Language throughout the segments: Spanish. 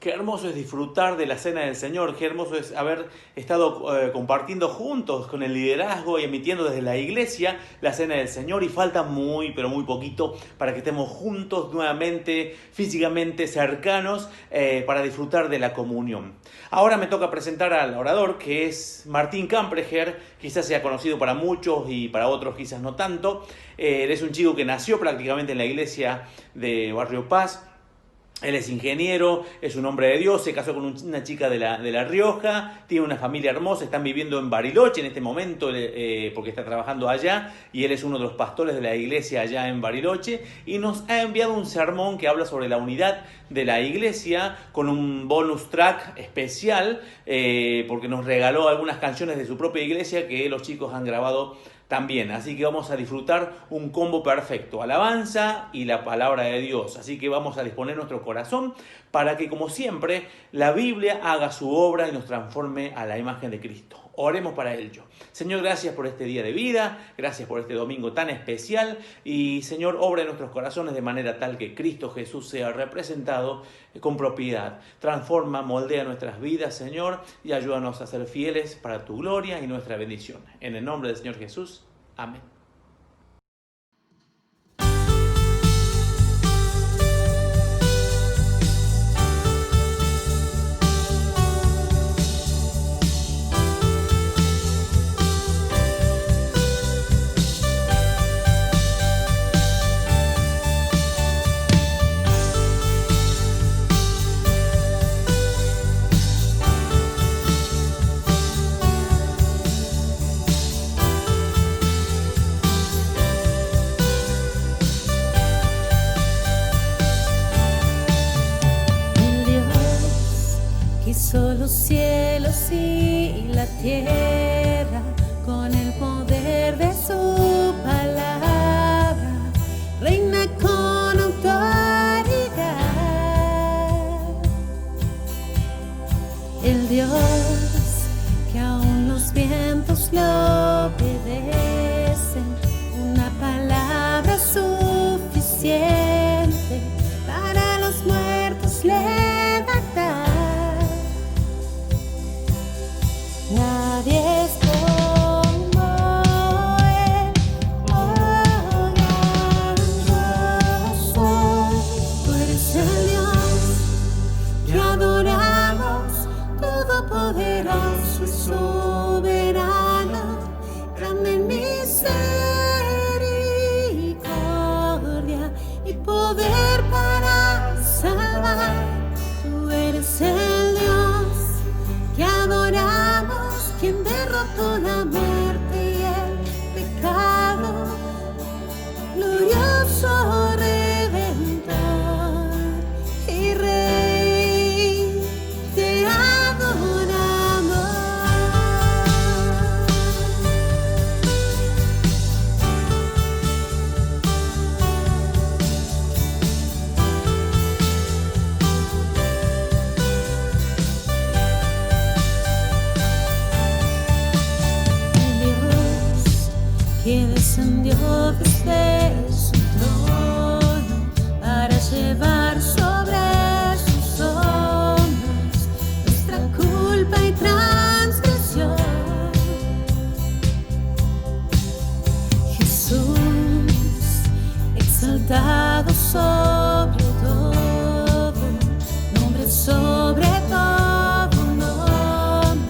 Qué hermoso es disfrutar de la cena del Señor, qué hermoso es haber estado compartiendo juntos con el liderazgo y emitiendo desde la iglesia la cena del Señor, y falta muy, pero muy poquito para que estemos juntos nuevamente, físicamente cercanos, para disfrutar de la comunión. Ahora me toca presentar al orador, que es Martín Campreger. Quizás sea conocido para muchos y para otros quizás no tanto. Él es un chico que nació prácticamente en la iglesia de Barrio Paz. Él es ingeniero, es un hombre de Dios, se casó con una chica de la Rioja, tiene una familia hermosa, están viviendo en Bariloche en este momento porque está trabajando allá, y él es uno de los pastores de la iglesia allá en Bariloche, y nos ha enviado un sermón que habla sobre la unidad de la iglesia con un bonus track especial, porque nos regaló algunas canciones de su propia iglesia que los chicos han grabado también. Así que vamos a disfrutar un combo perfecto: alabanza y la palabra de Dios. Así que vamos a disponer nuestro corazón para que, como siempre, la Biblia haga su obra y nos transforme a la imagen de Cristo. Oremos para ello. Señor, gracias por este día de vida, gracias por este domingo tan especial, y Señor, obra en nuestros corazones de manera tal que Cristo Jesús sea representado con propiedad. Transforma, moldea nuestras vidas, Señor, y ayúdanos a ser fieles para tu gloria y nuestra bendición. En el nombre del Señor Jesús. Amén. Hizo los cielos y la tierra con el poder de su palabra, reina con autoridad. El Dios que aún los vientos lo obedecen, una palabra suficiente para los muertos levantar. Nadie es como Él, oh gran soy. Tú eres el Dios que adoramos, todopoderoso y soberano, grande en misericordia y poder para salvar. Tú eres el Dios que adoramos, quien derrotó la muerte y el pecado, glorioso Redentor y Rey, te adoramos. Que descendió desde su trono para llevar sobre sus hombros nuestra culpa y transgresión. Jesús, exaltado sobre todo, nombre sobre todo nombre,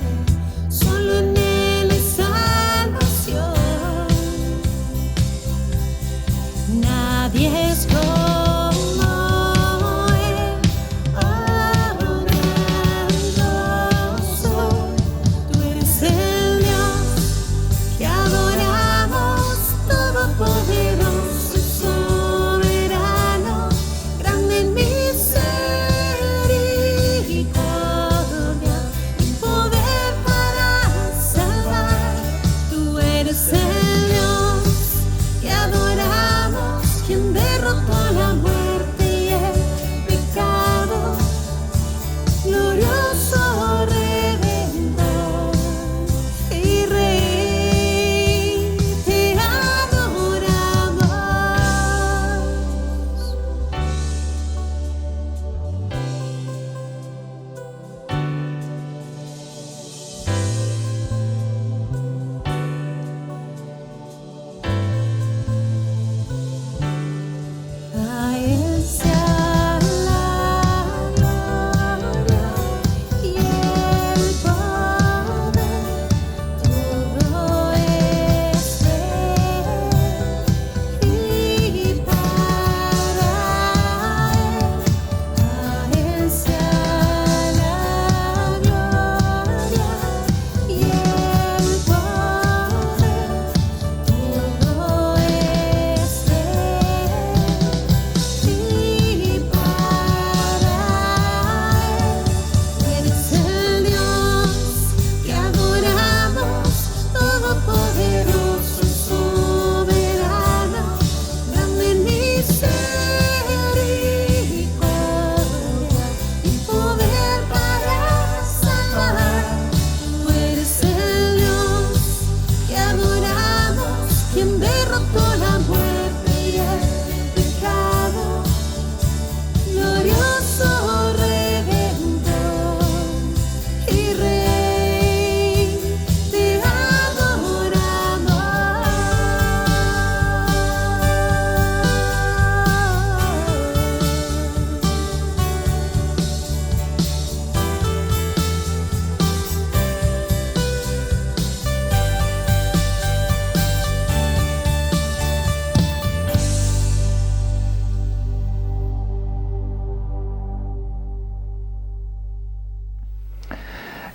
solo en Él hay salvación.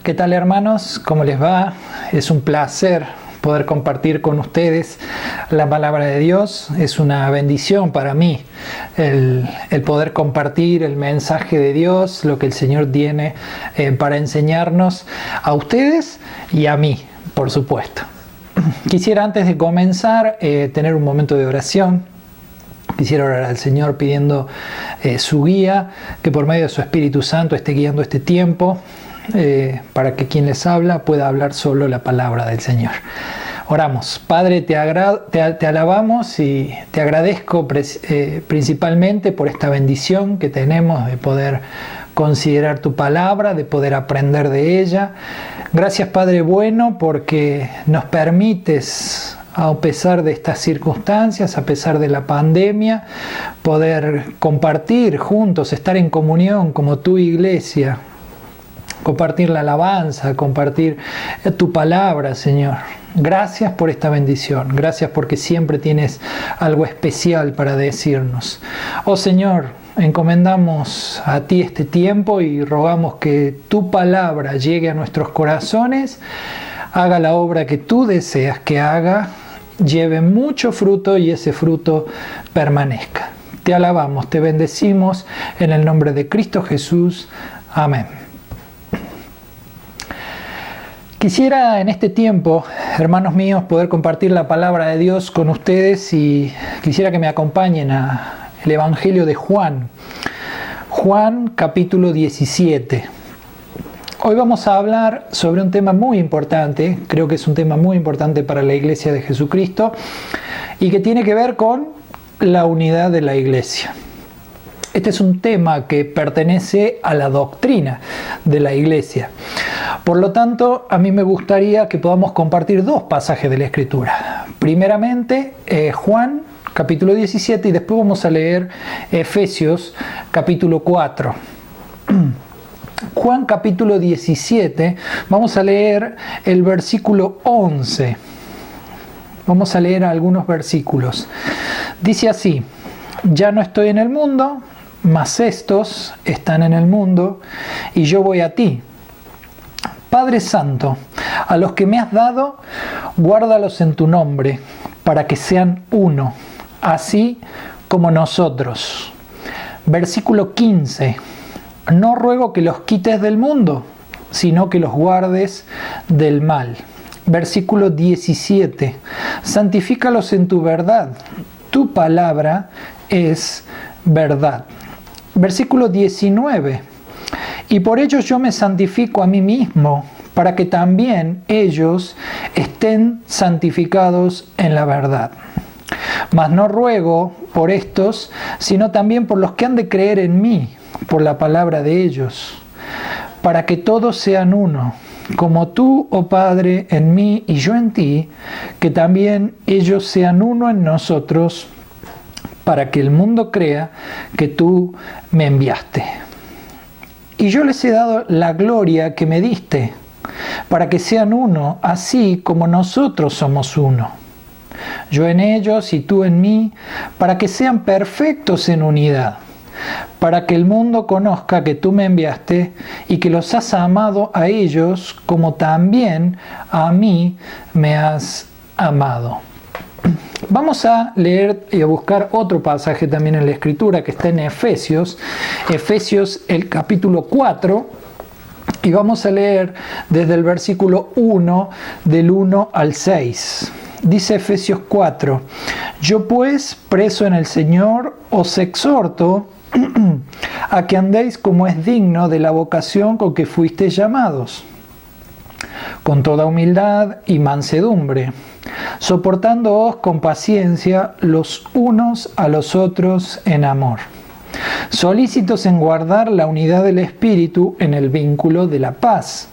¿Qué tal, hermanos? ¿Cómo les va? Es un placer poder compartir con ustedes la palabra de Dios. Es una bendición para mí el poder compartir el mensaje de Dios, lo que el Señor tiene para enseñarnos a ustedes y a mí, por supuesto. Quisiera, antes de comenzar, tener un momento de oración. Quisiera orar al Señor pidiendo su guía, que por medio de su Espíritu Santo esté guiando este tiempo, para que quien les habla pueda hablar solo la palabra del Señor. Oramos. Padre, te alabamos y te agradezco principalmente por esta bendición que tenemos de poder considerar tu palabra, de poder aprender de ella. Gracias, Padre bueno, porque nos permites, a pesar de estas circunstancias, a pesar de la pandemia, poder compartir juntos, estar en comunión como tu iglesia, compartir la alabanza, compartir tu palabra, Señor. Gracias por esta bendición. Gracias porque siempre tienes algo especial para decirnos. Oh Señor, encomendamos a ti este tiempo y rogamos que tu palabra llegue a nuestros corazones, haga la obra que tú deseas que haga, lleve mucho fruto y ese fruto permanezca. Te alabamos, te bendecimos en el nombre de Cristo Jesús. Amén. Quisiera en este tiempo, hermanos míos, poder compartir la palabra de Dios con ustedes y quisiera que me acompañen al Evangelio de Juan. Juan capítulo 17. Hoy vamos a hablar sobre un tema muy importante, creo que es un tema muy importante para la Iglesia de Jesucristo y que tiene que ver con la unidad de la Iglesia. Este es un tema que pertenece a la doctrina de la Iglesia. Por lo tanto, a mí me gustaría que podamos compartir dos pasajes de la Escritura. Primeramente, Juan capítulo 17 y después vamos a leer Efesios capítulo 4. Juan capítulo 17, vamos a leer el versículo 11. Vamos a leer algunos versículos. Dice así: ya no estoy en el mundo, mas estos están en el mundo, y yo voy a ti. Padre Santo, a los que me has dado, guárdalos en tu nombre, para que sean uno, así como nosotros. Versículo 15. No ruego que los quites del mundo, sino que los guardes del mal. Versículo 17. Santifícalos en tu verdad. Tu palabra es verdad. Versículo 19. Y por ellos yo me santifico a mí mismo, para que también ellos estén santificados en la verdad. Mas no ruego por estos, sino también por los que han de creer en mí, por la palabra de ellos, para que todos sean uno, como tú, oh Padre, en mí y yo en ti, que también ellos sean uno en nosotros, para que el mundo crea que tú me enviaste. Y yo les he dado la gloria que me diste, para que sean uno, así como nosotros somos uno. Yo en ellos y tú en mí, para que sean perfectos en unidad, para que el mundo conozca que tú me enviaste y que los has amado a ellos como también a mí me has amado. Vamos a leer y a buscar otro pasaje también en la Escritura que está en Efesios el capítulo 4, y vamos a leer desde el versículo 1 del 1 al 6. Dice Efesios 4: yo pues, preso en el Señor, os exhorto a que andéis como es digno de la vocación con que fuisteis llamados, con toda humildad y mansedumbre, soportándoos con paciencia los unos a los otros en amor, solícitos en guardar la unidad del Espíritu en el vínculo de la paz.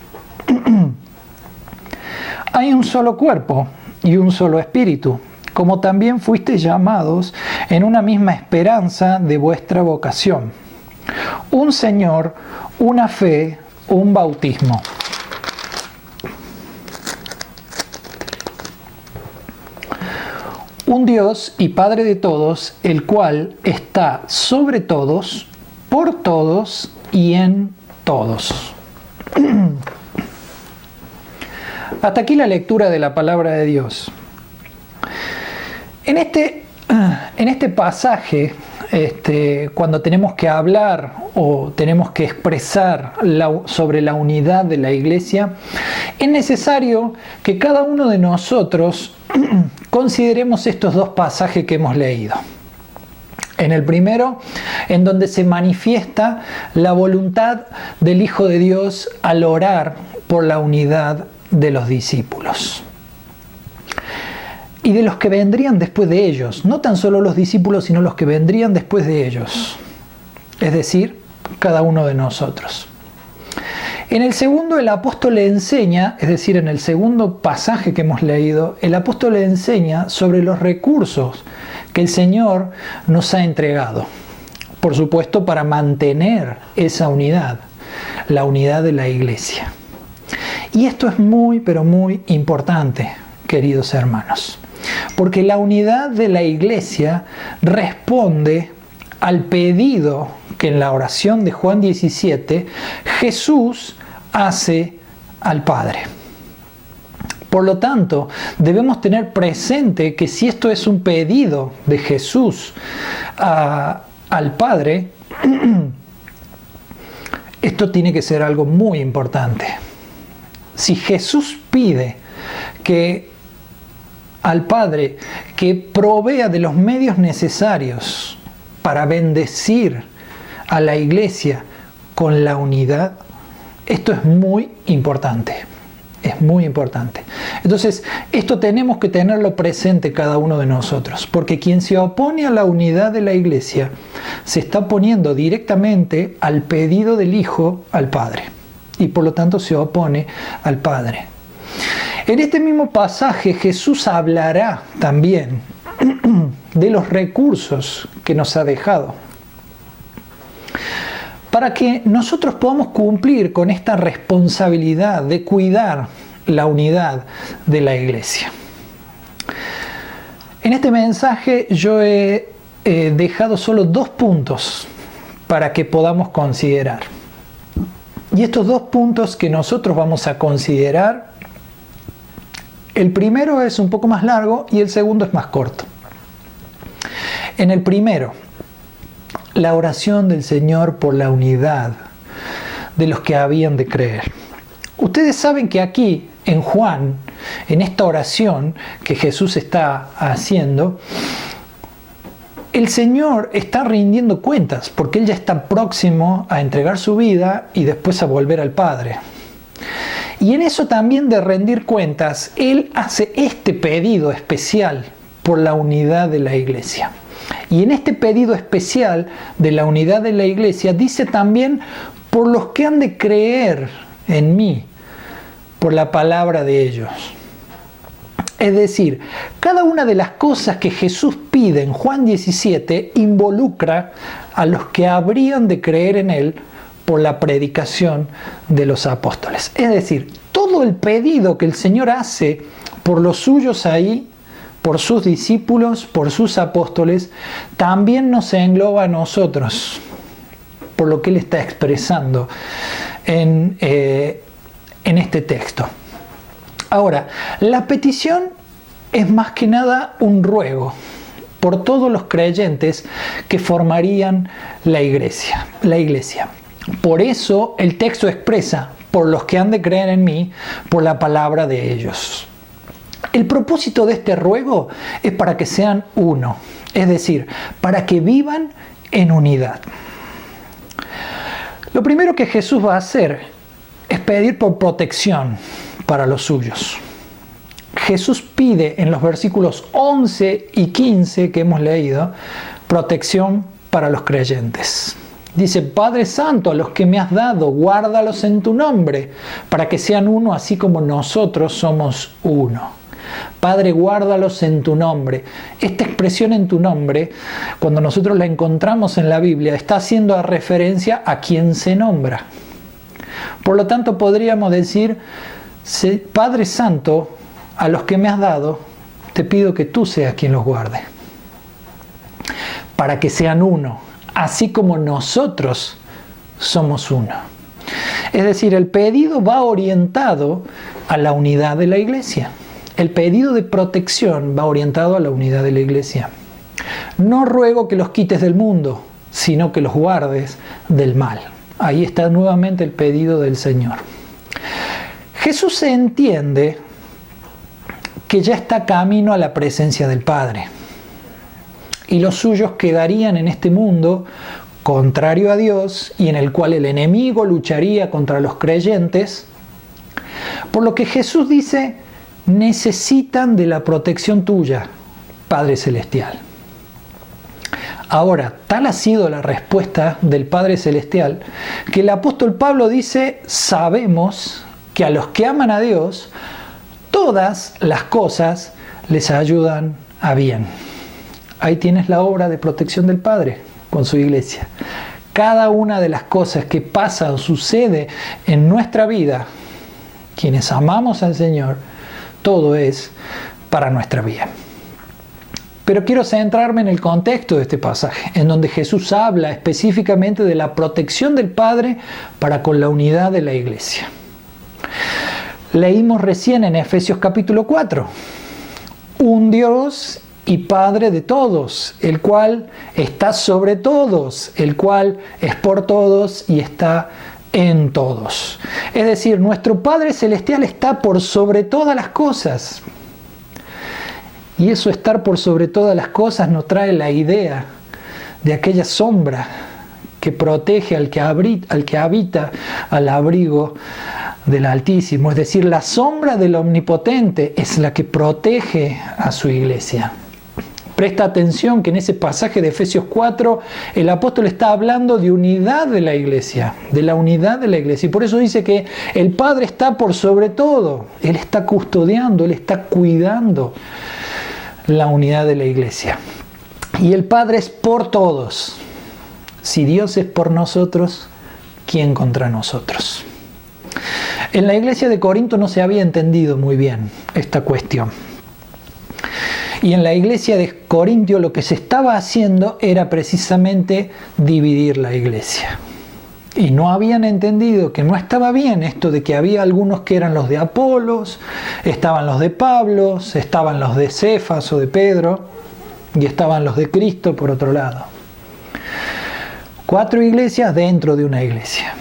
Hay un solo cuerpo y un solo Espíritu, como también fuisteis llamados en una misma esperanza de vuestra vocación. Un Señor, una fe, un bautismo. Un Dios y Padre de todos, el cual está sobre todos, por todos y en todos. Hasta aquí la lectura de la palabra de Dios. En este pasaje, cuando tenemos que hablar o tenemos que expresar sobre la unidad de la iglesia, es necesario que cada uno de nosotros consideremos estos dos pasajes que hemos leído. En el primero, en donde se manifiesta la voluntad del Hijo de Dios al orar por la unidad de los discípulos y de los que vendrían después de ellos, no tan solo los discípulos, sino los que vendrían después de ellos, es decir, cada uno de nosotros. En el segundo, el apóstol le enseña, es decir, en el segundo pasaje que hemos leído, el apóstol le enseña sobre los recursos que el Señor nos ha entregado, por supuesto, para mantener esa unidad, la unidad de la iglesia. Y esto es muy, pero muy importante, queridos hermanos, porque la unidad de la iglesia responde al pedido que en la oración de Juan 17 Jesús hace al Padre. Por lo tanto, debemos tener presente que si esto es un pedido de Jesús al Padre, esto tiene que ser algo muy importante. Si Jesús pide al Padre que provea de los medios necesarios para bendecir a la iglesia con la unidad, esto es muy importante. Es muy importante. Entonces, esto tenemos que tenerlo presente cada uno de nosotros, porque quien se opone a la unidad de la iglesia se está oponiendo directamente al pedido del Hijo al Padre, y por lo tanto se opone al Padre. En este mismo pasaje Jesús hablará también de los recursos que nos ha dejado, para que nosotros podamos cumplir con esta responsabilidad de cuidar la unidad de la iglesia. En este mensaje yo he dejado solo 2 puntos para que podamos considerar. Y estos 2 puntos que nosotros vamos a considerar, el primero es un poco más largo y el segundo es más corto. En el primero, la oración del Señor por la unidad de los que habían de creer. Ustedes saben que aquí, en Juan, en esta oración que Jesús está haciendo, el Señor está rindiendo cuentas, porque Él ya está próximo a entregar su vida y después a volver al Padre. Y en eso también de rendir cuentas, Él hace este pedido especial por la unidad de la iglesia. Y en este pedido especial de la unidad de la iglesia dice también por los que han de creer en mí, por la palabra de ellos. Es decir, cada una de las cosas que Jesús pide en Juan 17 involucra a los que habrían de creer en Él por la predicación de los apóstoles. Es decir, todo el pedido que el Señor hace por los suyos ahí, por sus discípulos, por sus apóstoles, también nos engloba a nosotros, por lo que Él está expresando en este texto. Ahora, la petición es más que nada un ruego por todos los creyentes que formarían la iglesia. Por eso el texto expresa, por los que han de creer en mí, por la palabra de ellos. El propósito de este ruego es para que sean uno, es decir, para que vivan en unidad. Lo primero que Jesús va a hacer es pedir por protección para los suyos. Jesús pide en los versículos 11 y 15 que hemos leído, protección para los creyentes. Dice, Padre Santo, a los que me has dado, guárdalos en tu nombre, para que sean uno así como nosotros somos uno. Padre, guárdalos en tu nombre. Esta expresión en tu nombre, cuando nosotros la encontramos en la Biblia, está haciendo referencia a quien se nombra. Por lo tanto, podríamos decir, Padre Santo, a los que me has dado, te pido que tú seas quien los guarde, para que sean uno, así como nosotros somos uno. Es decir, el pedido va orientado a la unidad de la iglesia. El pedido de protección va orientado a la unidad de la iglesia. No ruego que los quites del mundo, sino que los guardes del mal. Ahí está nuevamente el pedido del Señor. Jesús se entiende que ya está camino a la presencia del Padre. Y los suyos quedarían en este mundo contrario a Dios y en el cual el enemigo lucharía contra los creyentes. Por lo que Jesús dice, necesitan de la protección tuya, Padre Celestial. Ahora, tal ha sido la respuesta del Padre Celestial que el apóstol Pablo dice, sabemos que a los que aman a Dios, todas las cosas les ayudan a bien. Ahí tienes la obra de protección del Padre con su iglesia. Cada una de las cosas que pasa o sucede en nuestra vida, quienes amamos al Señor, todo es para nuestra bien. Pero quiero centrarme en el contexto de este pasaje, en donde Jesús habla específicamente de la protección del Padre para con la unidad de la iglesia. Leímos recién en Efesios capítulo 4, un Dios y Padre de todos, el cual está sobre todos, el cual es por todos y está en todos. Es decir, nuestro Padre Celestial está por sobre todas las cosas. Y eso estar por sobre todas las cosas nos trae la idea de aquella sombra que protege al que habita al abrigo del Altísimo. Es decir, la sombra del Omnipotente es la que protege a su iglesia. Presta atención que en ese pasaje de Efesios 4 el apóstol está hablando de unidad de la iglesia, de la unidad de la iglesia. Y por eso dice que el Padre está por sobre todo. Él está custodiando, Él está cuidando la unidad de la iglesia. Y el Padre es por todos. Si Dios es por nosotros, ¿quién contra nosotros? En la iglesia de Corinto no se había entendido muy bien esta cuestión. Y en la iglesia de Corintio lo que se estaba haciendo era precisamente dividir la iglesia. Y no habían entendido que no estaba bien esto de que había algunos que eran los de Apolos, estaban los de Pablo, estaban los de Cefas o de Pedro, y estaban los de Cristo por otro lado. 4 iglesias dentro de una iglesia.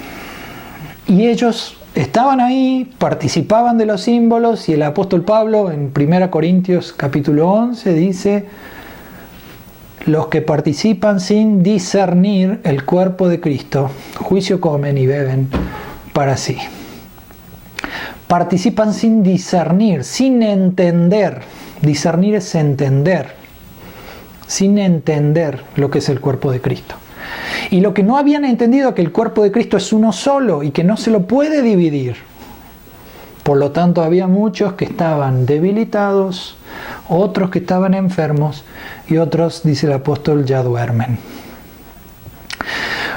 Y ellos estaban ahí, participaban de los símbolos, y el apóstol Pablo en 1 Corintios capítulo 11 dice: los que participan sin discernir el cuerpo de Cristo, juicio comen y beben para sí. Participan sin discernir, sin entender. Discernir es entender. Sin entender lo que es el cuerpo de Cristo. Y lo que no habían entendido es que el cuerpo de Cristo es uno solo y que no se lo puede dividir. Por lo tanto, había muchos que estaban debilitados, otros que estaban enfermos y otros, dice el apóstol, ya duermen.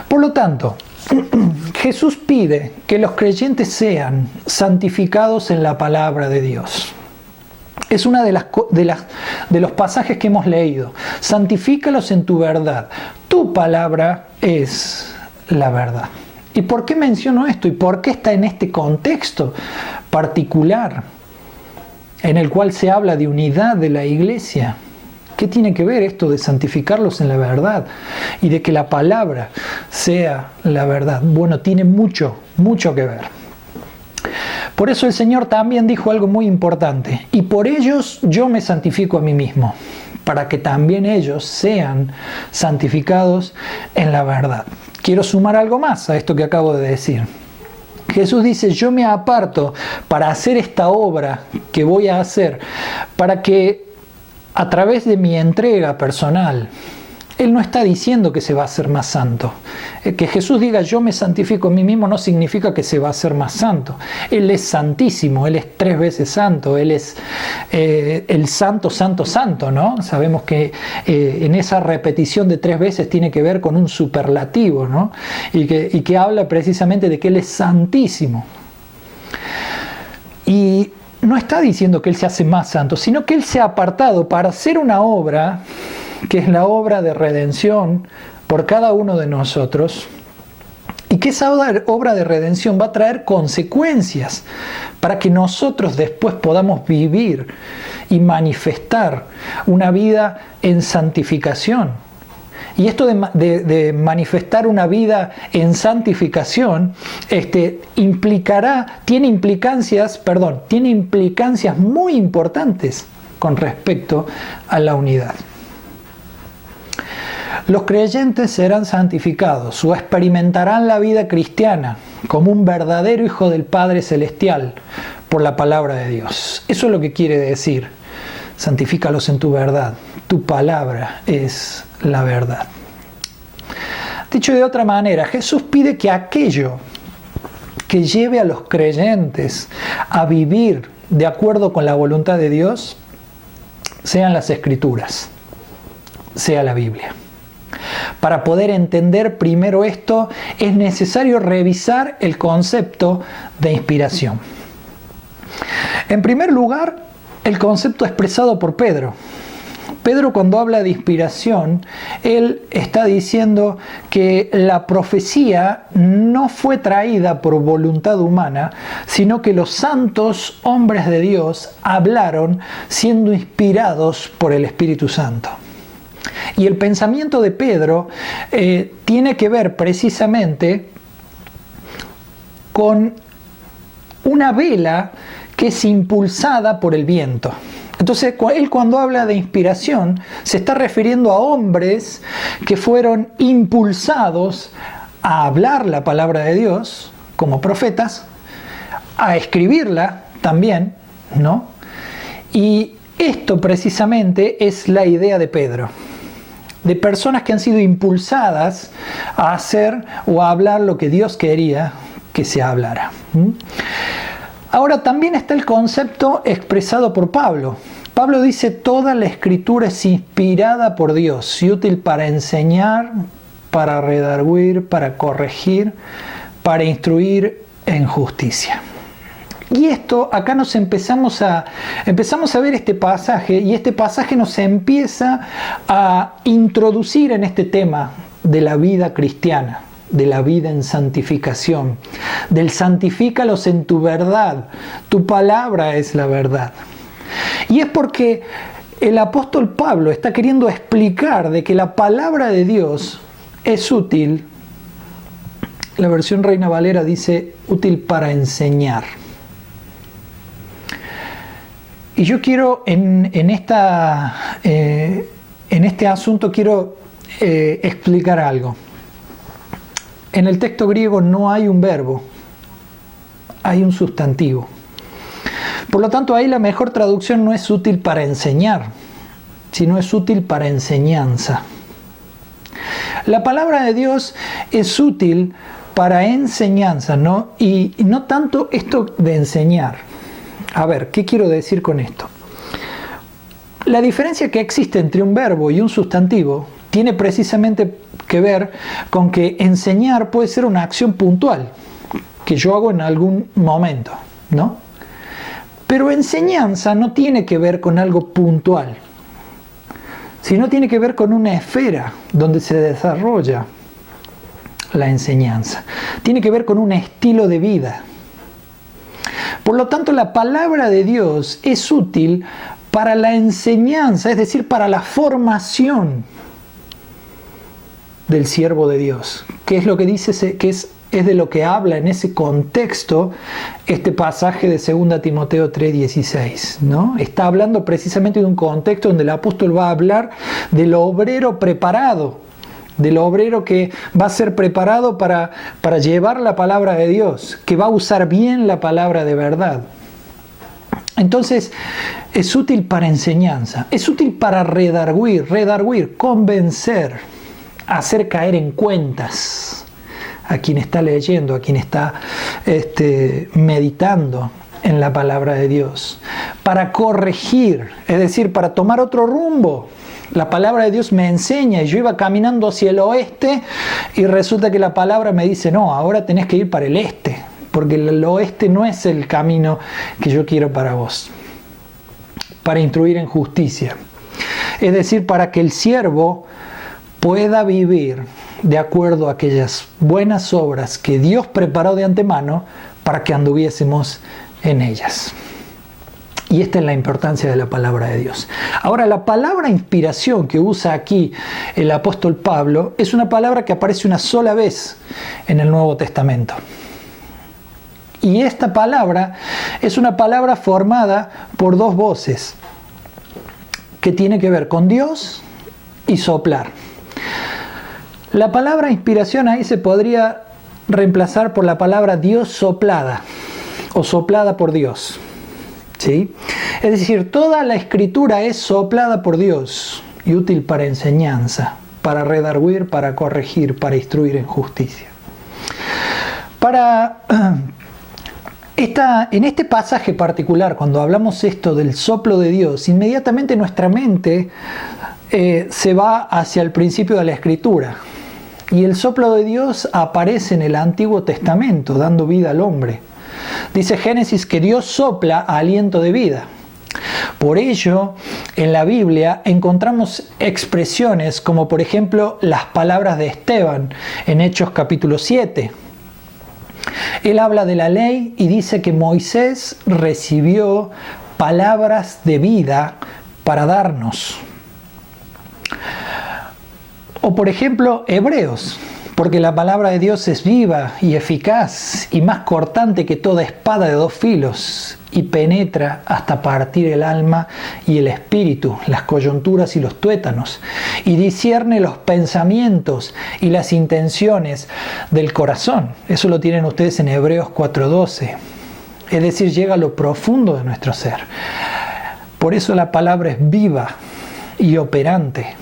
Por lo tanto, Jesús pide que los creyentes sean santificados en la palabra de Dios. Es uno de los pasajes que hemos leído. Santifícalos en tu verdad. Tu palabra es la verdad. ¿Y por qué menciono esto? ¿Y por qué está en este contexto particular en el cual se habla de unidad de la iglesia? ¿Qué tiene que ver esto de santificarlos en la verdad y de que la palabra sea la verdad? Bueno, tiene mucho que ver. Por eso el Señor también dijo algo muy importante: y por ellos yo me santifico a mí mismo, para que también ellos sean santificados en la verdad. Quiero sumar algo más a esto que acabo de decir. Jesús dice: yo me aparto para hacer esta obra que voy a hacer, para que a través de mi entrega personal, Él no está diciendo que se va a hacer más santo. Que Jesús diga yo me santifico a mí mismo no significa que se va a hacer más santo. Él es santísimo, Él es 3 veces santo, Él es el santo, santo, santo, ¿no? Sabemos que en esa repetición de 3 veces tiene que ver con un superlativo, ¿no? Y que habla precisamente de que Él es santísimo. Y no está diciendo que Él se hace más santo, sino que Él se ha apartado para hacer una obra que es la obra de redención por cada uno de nosotros, y que esa obra de redención va a traer consecuencias para que nosotros después podamos vivir y manifestar una vida en santificación. Y esto de manifestar una vida en santificación tiene implicancias muy importantes con respecto a la unidad. Los creyentes serán santificados o experimentarán la vida cristiana como un verdadero hijo del Padre Celestial por la palabra de Dios. Eso es lo que quiere decir: santifícalos en tu verdad. Tu palabra es la verdad. Dicho de otra manera, Jesús pide que aquello que lleve a los creyentes a vivir de acuerdo con la voluntad de Dios sean las Escrituras, sea la Biblia. Para poder entender primero esto, es necesario revisar el concepto de inspiración. En primer lugar, el concepto expresado por Pedro. Pedro, cuando habla de inspiración, él está diciendo que la profecía no fue traída por voluntad humana, sino que los santos hombres de Dios hablaron siendo inspirados por el Espíritu Santo. Y el pensamiento de Pedro tiene que ver precisamente con una vela que es impulsada por el viento. Entonces, él cuando habla de inspiración se está refiriendo a hombres que fueron impulsados a hablar la palabra de Dios como profetas, a escribirla también, ¿no? Y esto precisamente es la idea de Pedro, de personas que han sido impulsadas a hacer o a hablar lo que Dios quería que se hablara. Ahora también está el concepto expresado por Pablo. Pablo dice: toda la Escritura es inspirada por Dios y útil para enseñar, para redarguir, para corregir, para instruir en justicia. Y esto, acá nos empezamos a ver este pasaje, y este pasaje nos empieza a introducir en este tema de la vida cristiana, de la vida en santificación, del santifícalos en tu verdad, tu palabra es la verdad. Y es porque el apóstol Pablo está queriendo explicar de que la palabra de Dios es útil. La versión Reina Valera dice útil para enseñar. Y yo quiero en este asunto quiero explicar algo. En el texto griego no hay un verbo, hay un sustantivo. Por lo tanto, ahí la mejor traducción no es útil para enseñar, sino es útil para enseñanza. La palabra de Dios es útil para enseñanza, ¿no? Y no tanto esto de enseñar. A ver, ¿qué quiero decir con esto? La diferencia que existe entre un verbo y un sustantivo tiene precisamente que ver con que enseñar puede ser una acción puntual que yo hago en algún momento, ¿no? Pero enseñanza no tiene que ver con algo puntual, sino tiene que ver con una esfera donde se desarrolla la enseñanza. Tiene que ver con un estilo de vida. Por lo tanto, la palabra de Dios es útil para la enseñanza, es decir, para la formación del siervo de Dios. ¿Qué es lo que dice? Que es de lo que habla en ese contexto este pasaje de 2 Timoteo 3:16, ¿no? Está hablando precisamente de un contexto donde el apóstol va a hablar del obrero preparado, del obrero que va a ser preparado para llevar la palabra de Dios, que va a usar bien la palabra de verdad. Entonces, es útil para enseñanza, es útil para redarguir, convencer, hacer caer en cuentas a quien está leyendo, a quien está meditando en la palabra de Dios, para corregir, es decir, para tomar otro rumbo. La palabra de Dios me enseña y yo iba caminando hacia el oeste y resulta que la palabra me dice: no, ahora tenés que ir para el este, porque el oeste no es el camino que yo quiero para vos. Para instruir en justicia, es decir, para que el siervo pueda vivir de acuerdo a aquellas buenas obras que Dios preparó de antemano para que anduviésemos en ellas. Y esta es la importancia de la palabra de Dios. Ahora, la palabra inspiración que usa aquí el apóstol Pablo es una palabra que aparece una sola vez en el Nuevo Testamento. Y esta palabra es una palabra formada por dos voces que tiene que ver con Dios y soplar. La palabra inspiración ahí se podría reemplazar por la palabra Dios soplada o soplada por Dios. ¿Sí? Es decir, toda la escritura es soplada por Dios y útil para enseñanza, para redarguir, para corregir, para instruir en justicia. En este pasaje particular, cuando hablamos esto del soplo de Dios, inmediatamente nuestra mente se va hacia el principio de la escritura. Y el soplo de Dios aparece en el Antiguo Testamento, dando vida al hombre. Dice Génesis que Dios sopla aliento de vida. Por ello, en la Biblia encontramos expresiones como por ejemplo las palabras de Esteban en Hechos capítulo 7. Él habla de la ley y dice que Moisés recibió palabras de vida para darnos. O por ejemplo, Hebreos, porque la palabra de Dios es viva y eficaz y más cortante que toda espada de dos filos y penetra hasta partir el alma y el espíritu, las coyunturas y los tuétanos, y discierne los pensamientos y las intenciones del corazón. Eso lo tienen ustedes en Hebreos 4:12. Es decir, llega a lo profundo de nuestro ser. Por eso la palabra es viva y operante.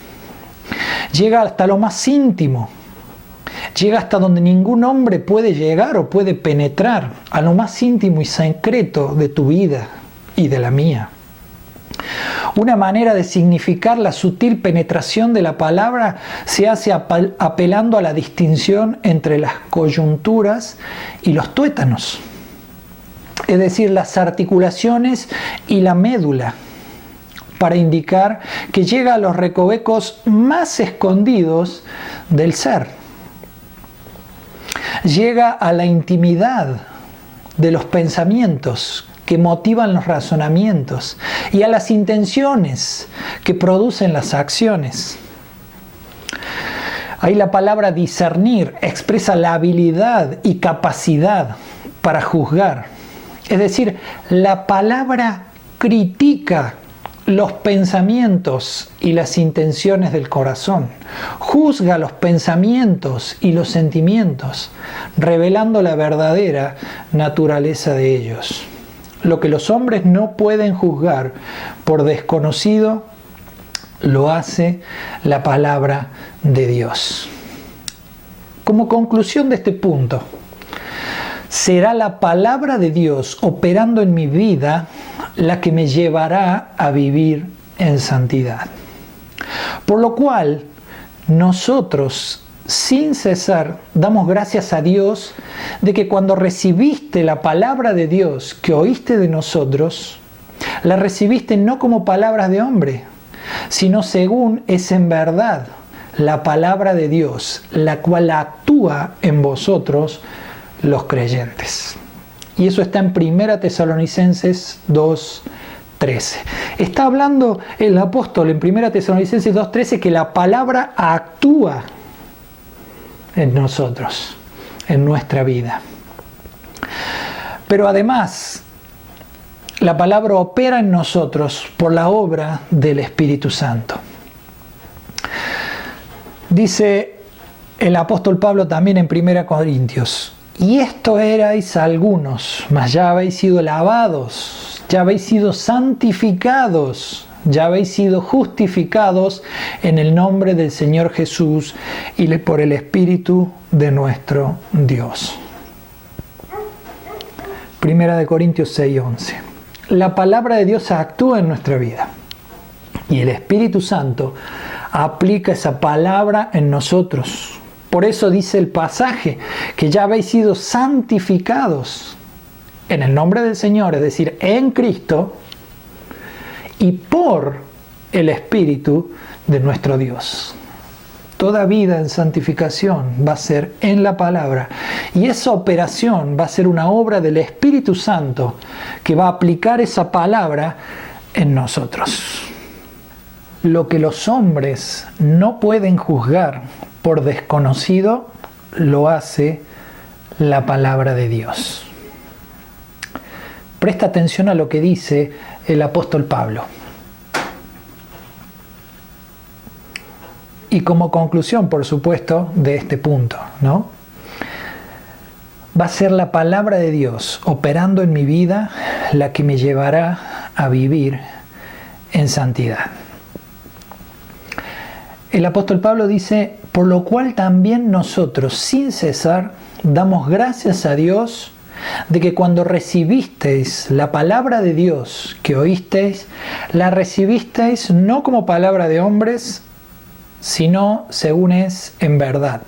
Llega hasta lo más íntimo. Llega hasta donde ningún hombre puede llegar o puede penetrar, a lo más íntimo y secreto de tu vida y de la mía. Una manera de significar la sutil penetración de la palabra se hace apelando a la distinción entre las coyunturas y los tuétanos, es decir, las articulaciones y la médula, para indicar que llega a los recovecos más escondidos del ser. Llega a la intimidad de los pensamientos que motivan los razonamientos y a las intenciones que producen las acciones. Ahí la palabra discernir expresa la habilidad y capacidad para juzgar. Es decir, la palabra critica los pensamientos y las intenciones del corazón. Juzga los pensamientos y los sentimientos, revelando la verdadera naturaleza de ellos. Lo que los hombres no pueden juzgar por desconocido, lo hace la palabra de Dios. Como conclusión de este punto, será la palabra de Dios operando en mi vida la que me llevará a vivir en santidad. Por lo cual, nosotros, sin cesar, damos gracias a Dios de que cuando recibiste la palabra de Dios que oíste de nosotros, la recibiste no como palabras de hombre, sino según es en verdad la palabra de Dios, la cual actúa en vosotros los creyentes. Y eso está en 1 Tesalonicenses 2:13. Está hablando el apóstol en 1 Tesalonicenses 2:13 que la palabra actúa en nosotros, en nuestra vida. Pero además, la palabra opera en nosotros por la obra del Espíritu Santo. Dice el apóstol Pablo también en 1 Corintios: y esto erais algunos, mas ya habéis sido lavados, ya habéis sido santificados, ya habéis sido justificados en el nombre del Señor Jesús y por el Espíritu de nuestro Dios. 1 Corintios 6:11. La palabra de Dios actúa en nuestra vida y el Espíritu Santo aplica esa palabra en nosotros. Por eso dice el pasaje que ya habéis sido santificados en el nombre del Señor, es decir, en Cristo y por el Espíritu de nuestro Dios. Toda vida en santificación va a ser en la palabra. Y esa operación va a ser una obra del Espíritu Santo que va a aplicar esa palabra en nosotros. Lo que los hombres no pueden juzgar por desconocido, lo hace la palabra de Dios. Presta atención a lo que dice el apóstol Pablo. Y como conclusión, por supuesto, de este punto, ¿no? Va a ser la palabra de Dios operando en mi vida la que me llevará a vivir en santidad. El apóstol Pablo dice, por lo cual también nosotros, sin cesar, damos gracias a Dios de que cuando recibisteis la palabra de Dios que oísteis, la recibisteis no como palabra de hombres, sino según es en verdad,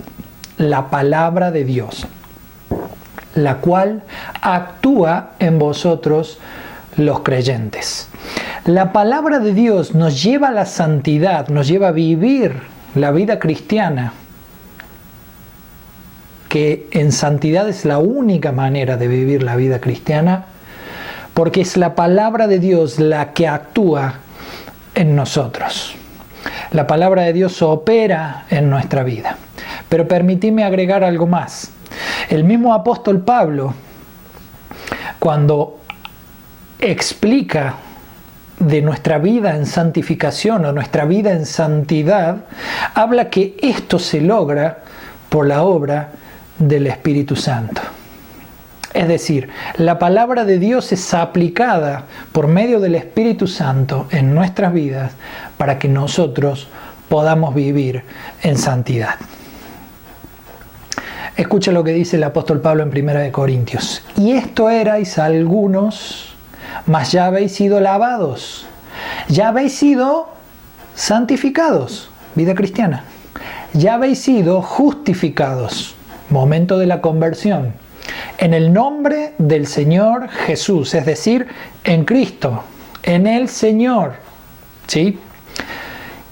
la palabra de Dios, la cual actúa en vosotros los creyentes. La palabra de Dios nos lleva a la santidad, nos lleva a vivir la vida cristiana, que en santidad es la única manera de vivir la vida cristiana, porque es la palabra de Dios la que actúa en nosotros. La palabra de Dios opera en nuestra vida. Pero permíteme agregar algo más. El mismo apóstol Pablo, cuando explica de nuestra vida en santificación o nuestra vida en santidad, habla que esto se logra por la obra del Espíritu Santo. Es decir, la palabra de Dios es aplicada por medio del Espíritu Santo en nuestras vidas para que nosotros podamos vivir en santidad. Escucha lo que dice el apóstol Pablo en 1 Corintios. Y esto erais algunos, mas ya habéis sido lavados, ya habéis sido santificados, vida cristiana, ya habéis sido justificados, momento de la conversión, en el nombre del Señor Jesús, es decir, en Cristo, en el Señor, ¿sí?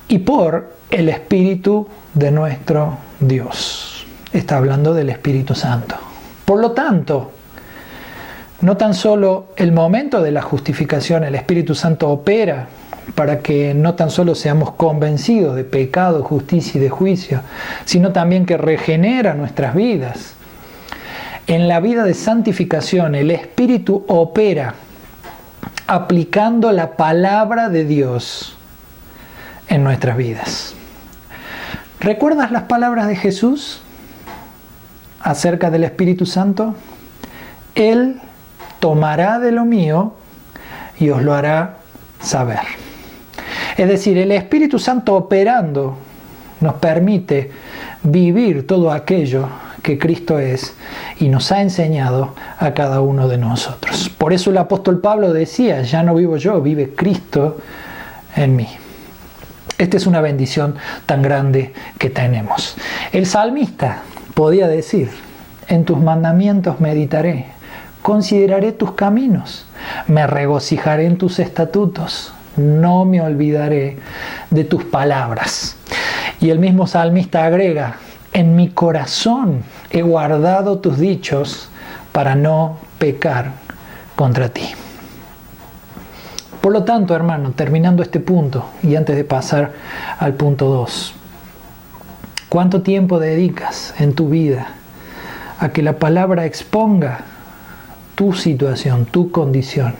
Y por el Espíritu de nuestro Dios. Está hablando del Espíritu Santo. Por lo tanto, no tan solo el momento de la justificación, el Espíritu Santo opera para que no tan solo seamos convencidos de pecado, justicia y de juicio, sino también que regenera nuestras vidas. En la vida de santificación, el Espíritu opera aplicando la palabra de Dios en nuestras vidas. ¿Recuerdas las palabras de Jesús acerca del Espíritu Santo? Él tomará de lo mío y os lo hará saber. Es decir, el Espíritu Santo operando nos permite vivir todo aquello que Cristo es y nos ha enseñado a cada uno de nosotros. Por eso el apóstol Pablo decía, ya no vivo yo, vive Cristo en mí. Esta es una bendición tan grande que tenemos. El salmista podía decir, en tus mandamientos meditaré, consideraré tus caminos, me regocijaré en tus estatutos, no me olvidaré de tus palabras. Y el mismo salmista agrega, en mi corazón he guardado tus dichos para no pecar contra ti. Por lo tanto, hermano, terminando este punto y antes de pasar al punto 2, ¿cuánto tiempo dedicas en tu vida a que la palabra exponga tu situación, tu condición?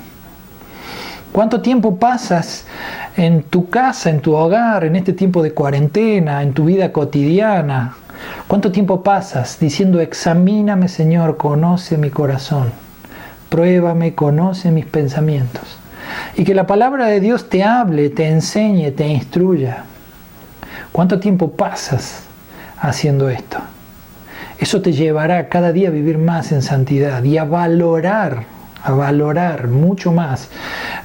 ¿Cuánto tiempo pasas en tu casa, en tu hogar, en este tiempo de cuarentena, en tu vida cotidiana? ¿Cuánto tiempo pasas diciendo, examíname, Señor, conoce mi corazón, pruébame, conoce mis pensamientos? Y que la palabra de Dios te hable, te enseñe, te instruya. ¿Cuánto tiempo pasas haciendo esto? Eso te llevará cada día a vivir más en santidad y a valorar mucho más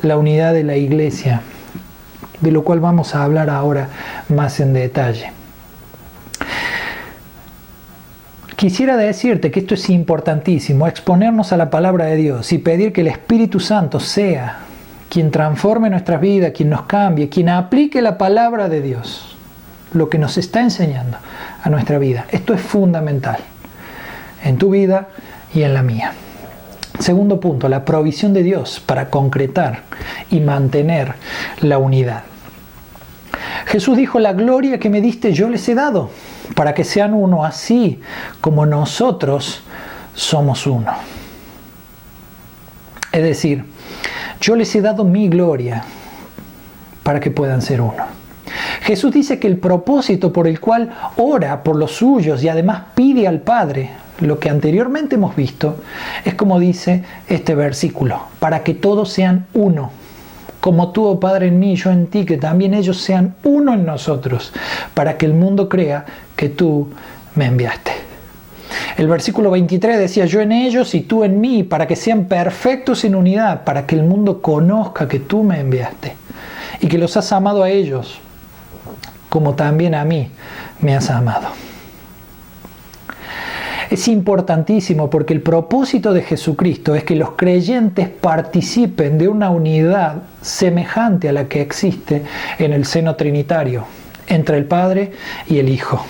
la unidad de la iglesia, de lo cual vamos a hablar ahora más en detalle. Quisiera decirte que esto es importantísimo, exponernos a la palabra de Dios y pedir que el Espíritu Santo sea quien transforme nuestras vidas, quien nos cambie, quien aplique la palabra de Dios. lo que nos está enseñando a nuestra vida. Esto es fundamental en tu vida y en la mía. Segundo punto, la provisión de Dios para concretar y mantener la unidad. Jesús dijo: la gloria que me diste yo les he dado, para que sean uno, así como nosotros somos uno. Es decir, yo les he dado mi gloria para que puedan ser uno. Jesús dice que el propósito por el cual ora por los suyos y además pide al Padre lo que anteriormente hemos visto, es como dice este versículo: para que todos sean uno, como tú, oh Padre, en mí y yo en ti, que también ellos sean uno en nosotros, para que el mundo crea que tú me enviaste. El versículo 23 decía: yo en ellos y tú en mí, para que sean perfectos en unidad, para que el mundo conozca que tú me enviaste y que los has amado a ellos como también a mí me has amado. Es importantísimo porque el propósito de Jesucristo es que los creyentes participen de una unidad semejante a la que existe en el seno trinitario, entre el Padre y el Hijo.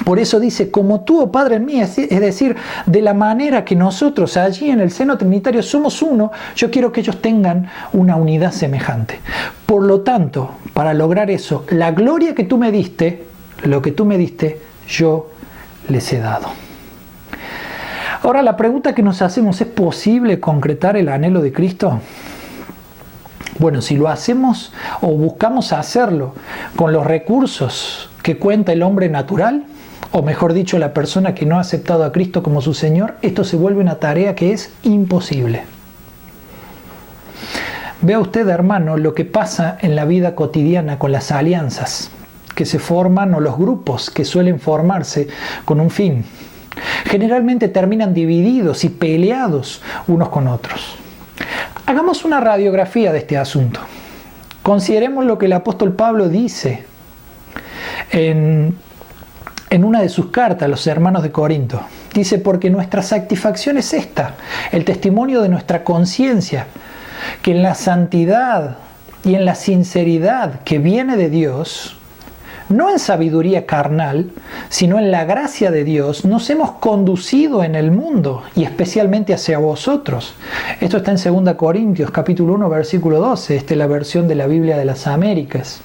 Por eso dice: como tú, oh Padre, en mí, es decir, de la manera que nosotros allí en el seno trinitario somos uno, yo quiero que ellos tengan una unidad semejante. Por lo tanto, para lograr eso, la gloria que tú me diste, lo que tú me diste, yo les he dado. Ahora la pregunta que nos hacemos: ¿es posible concretar el anhelo de Cristo? Bueno, si lo hacemos o buscamos hacerlo con los recursos que cuenta el hombre natural, o mejor dicho, la persona que no ha aceptado a Cristo como su Señor, esto se vuelve una tarea que es imposible. Vea usted, hermano, lo que pasa en la vida cotidiana con las alianzas que se forman o los grupos que suelen formarse con un fin. Generalmente terminan divididos y peleados unos con otros. Hagamos una radiografía de este asunto. Consideremos lo que el apóstol Pablo dice en una de sus cartas a los hermanos de Corinto. Dice: porque nuestra satisfacción es esta, el testimonio de nuestra conciencia, que en la santidad y en la sinceridad que viene de Dios, no en sabiduría carnal, sino en la gracia de Dios, nos hemos conducido en el mundo y especialmente hacia vosotros. Esto está en 2 Corintios capítulo 1 versículo 12, esta es la versión de la Biblia de las Américas.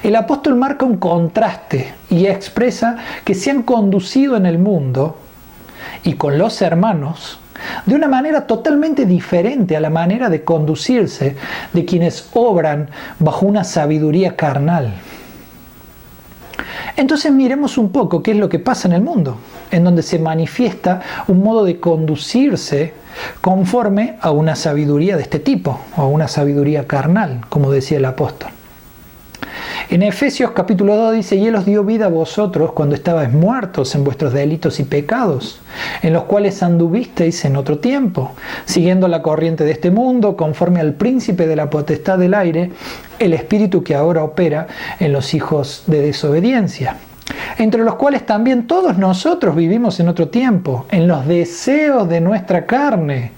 El apóstol marca un contraste y expresa que se han conducido en el mundo y con los hermanos de una manera totalmente diferente a la manera de conducirse de quienes obran bajo una sabiduría carnal. Entonces miremos un poco qué es lo que pasa en el mundo, en donde se manifiesta un modo de conducirse conforme a una sabiduría de este tipo, o a una sabiduría carnal, como decía el apóstol. En Efesios capítulo 2 dice: y Él os dio vida a vosotros cuando estabais muertos en vuestros delitos y pecados, en los cuales anduvisteis en otro tiempo, siguiendo la corriente de este mundo, conforme al príncipe de la potestad del aire, el espíritu que ahora opera en los hijos de desobediencia, entre los cuales también todos nosotros vivimos en otro tiempo, en los deseos de nuestra carne,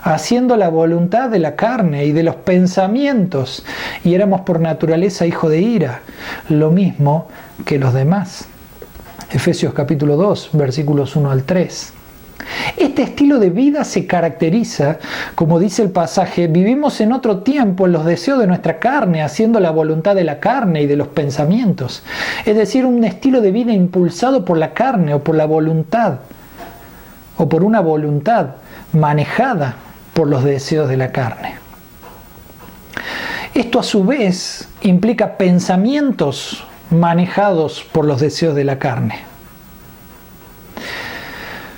haciendo la voluntad de la carne y de los pensamientos, y éramos por naturaleza hijos de ira, lo mismo que los demás. Efesios capítulo 2, versículos 1 al 3. Este estilo de vida se caracteriza, como dice el pasaje: vivimos en otro tiempo en los deseos de nuestra carne, haciendo la voluntad de la carne y de los pensamientos. Es decir, un estilo de vida impulsado por la carne o por la voluntad, o por una voluntad manejada por los deseos de la carne. Esto a su vez implica pensamientos manejados por los deseos de la carne.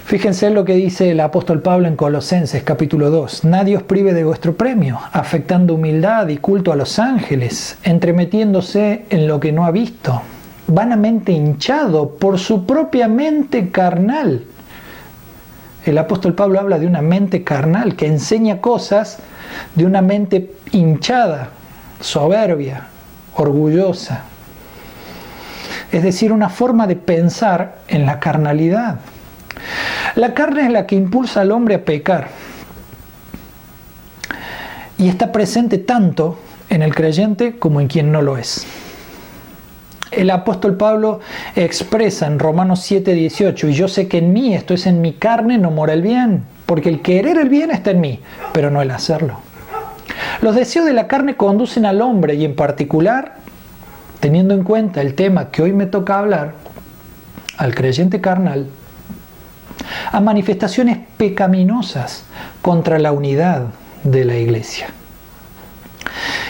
Fíjense en lo que dice el apóstol Pablo en Colosenses capítulo 2. Nadie os prive de vuestro premio, afectando humildad y culto a los ángeles, entremetiéndose en lo que no ha visto, vanamente hinchado por su propia mente carnal. El apóstol Pablo habla de una mente carnal que enseña cosas de una mente hinchada, soberbia, orgullosa. Es decir, una forma de pensar en la carnalidad. La carne es la que impulsa al hombre a pecar y está presente tanto en el creyente como en quien no lo es. el apóstol Pablo expresa en Romanos 7:18, y yo sé que en mí, esto es en mi carne, no mora el bien, porque el querer el bien está en mí, pero no el hacerlo. Los deseos de la carne conducen al hombre, y en particular, teniendo en cuenta el tema que hoy me toca hablar, al creyente carnal, a manifestaciones pecaminosas contra la unidad de la iglesia.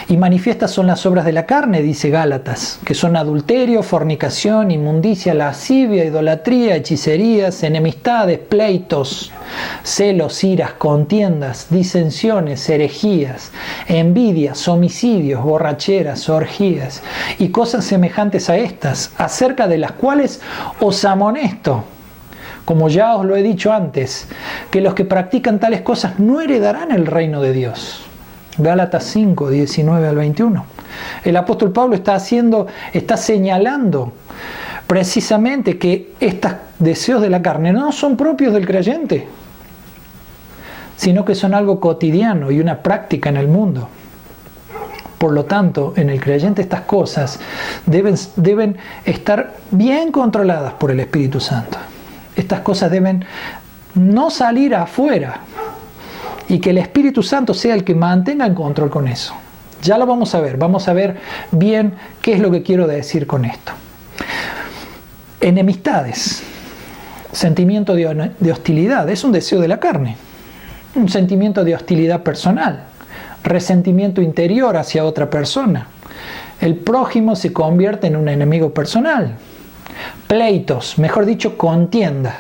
Y manifiestas son las obras de la carne, dice Gálatas, que son adulterio, fornicación, inmundicia, lascivia, idolatría, hechicerías, enemistades, pleitos, celos, iras, contiendas, disensiones, herejías, envidias, homicidios, borracheras, orgías y cosas semejantes a estas, acerca de las cuales os amonesto, como ya os lo he dicho antes, que los que practican tales cosas no heredarán el reino de Dios. Gálatas 5, 19 al 21. El apóstol Pablo está señalando precisamente que estos deseos de la carne no son propios del creyente, sino que son algo cotidiano y una práctica en el mundo. Por lo tanto, en el creyente estas cosas deben estar bien controladas por el Espíritu Santo. Estas cosas deben no salir afuera, y que el Espíritu Santo sea el que mantenga el control con eso. Ya lo vamos a ver bien qué es lo que quiero decir con esto. Enemistades, sentimiento de hostilidad, es un deseo de la carne, un sentimiento de hostilidad personal, resentimiento interior hacia otra persona. El prójimo se convierte en un enemigo personal. Pleitos, mejor dicho, contienda.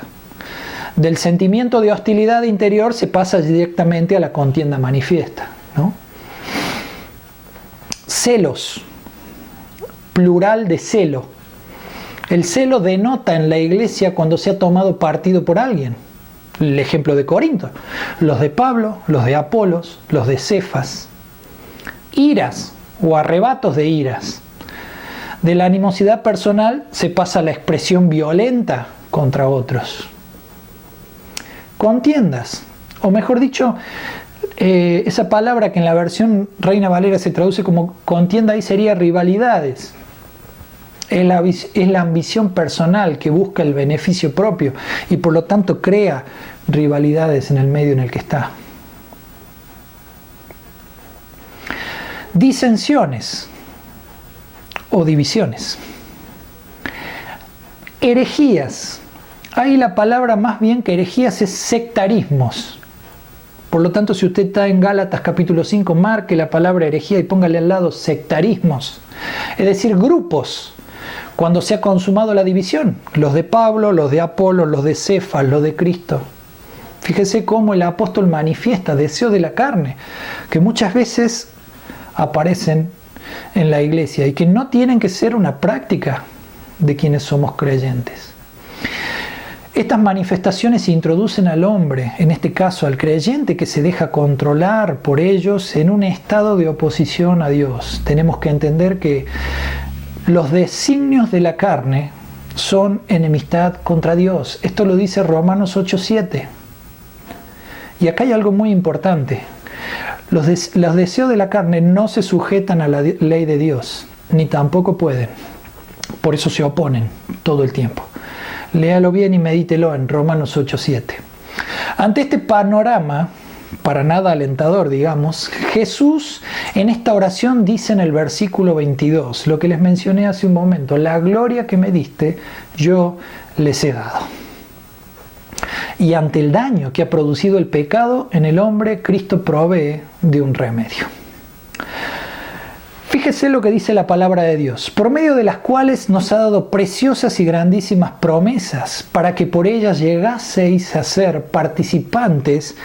Del sentimiento de hostilidad interior se pasa directamente a la contienda manifiesta, ¿no? Celos, plural de celo. El celo denota en la iglesia cuando se ha tomado partido por alguien. El ejemplo de Corinto, los de Pablo, los de Apolos, los de Cefas. Iras o arrebatos de iras. De la animosidad personal se pasa a la expresión violenta contra otros. Contiendas, o mejor dicho, esa palabra que en la versión Reina Valera se traduce como contienda, ahí sería rivalidades. Es la ambición personal que busca el beneficio propio y por lo tanto crea rivalidades en el medio en el que está. Disensiones o divisiones. Herejías. Ahí la palabra más bien que herejías es sectarismos. Por lo tanto, si usted está en Gálatas capítulo 5, marque la palabra herejía y póngale al lado sectarismos. Es decir, grupos. Cuando se ha consumado la división. Los de Pablo, los de Apolo, los de Cefas, los de Cristo. Fíjese cómo el apóstol manifiesta deseo de la carne, que muchas veces aparecen en la iglesia y que no tienen que ser una práctica de quienes somos creyentes. Estas manifestaciones introducen al hombre, en este caso al creyente, que se deja controlar por ellos en un estado de oposición a Dios. Tenemos que entender que los designios de la carne son enemistad contra Dios. Esto lo dice Romanos 8:7. Y acá hay algo muy importante. Los deseos de la carne no se sujetan a la ley de Dios, ni tampoco pueden. Por eso se oponen todo el tiempo. Léalo bien y medítelo en Romanos 8:7. Ante este panorama, para nada alentador, digamos, Jesús en esta oración dice en el versículo 22, lo que les mencioné hace un momento: la gloria que me diste, yo les he dado. Y ante el daño que ha producido el pecado en el hombre, Cristo provee de un remedio. Fíjese lo que dice la palabra de Dios, por medio de las cuales nos ha dado preciosas y grandísimas promesas, para que por ellas llegaseis a ser participantes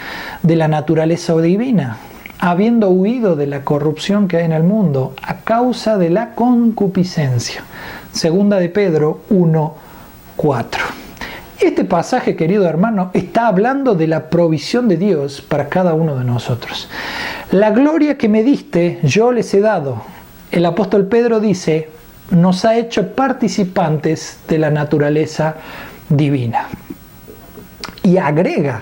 de la naturaleza divina, habiendo huido de la corrupción que hay en el mundo a causa de la concupiscencia. Segunda de Pedro 1:4. Este pasaje, querido hermano, está hablando de la provisión de Dios para cada uno de nosotros. La gloria que me diste, yo les he dado. El apóstol Pedro dice, nos ha hecho participantes de la naturaleza divina. Y agrega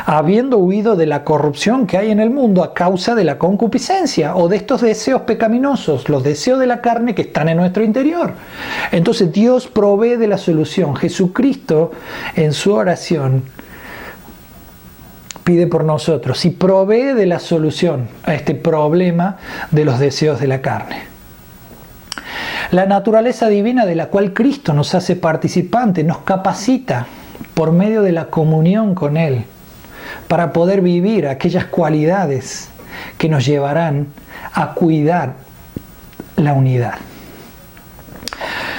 habiendo huido de la corrupción que hay en el mundo a causa de la concupiscencia o de estos deseos pecaminosos, los deseos de la carne que están en nuestro interior. Entonces Dios provee de la solución. Jesucristo en su oración pide por nosotros y provee de la solución a este problema de los deseos de la carne. La naturaleza divina de la cual Cristo nos hace participantes, nos capacita por medio de la comunión con Él para poder vivir aquellas cualidades que nos llevarán a cuidar la unidad.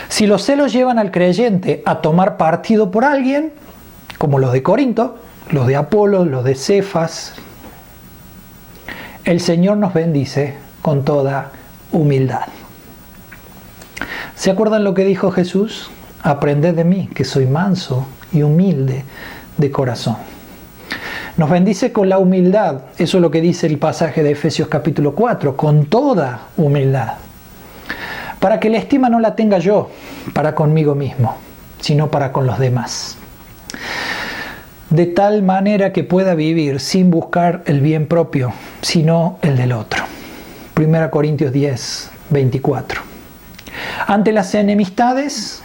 Si los celos llevan al creyente a tomar partido por alguien, como los de Corinto, los de Apolo, los de Cefas, el Señor nos bendice con toda humildad. ¿Se acuerdan lo que dijo Jesús? Aprended de mí, que soy manso y humilde de corazón. Nos bendice con la humildad, eso es lo que dice el pasaje de Efesios capítulo 4, con toda humildad. Para que la estima no la tenga yo para conmigo mismo, sino para con los demás. De tal manera que pueda vivir sin buscar el bien propio, sino el del otro. 1 Corintios 10, 24. Ante las enemistades,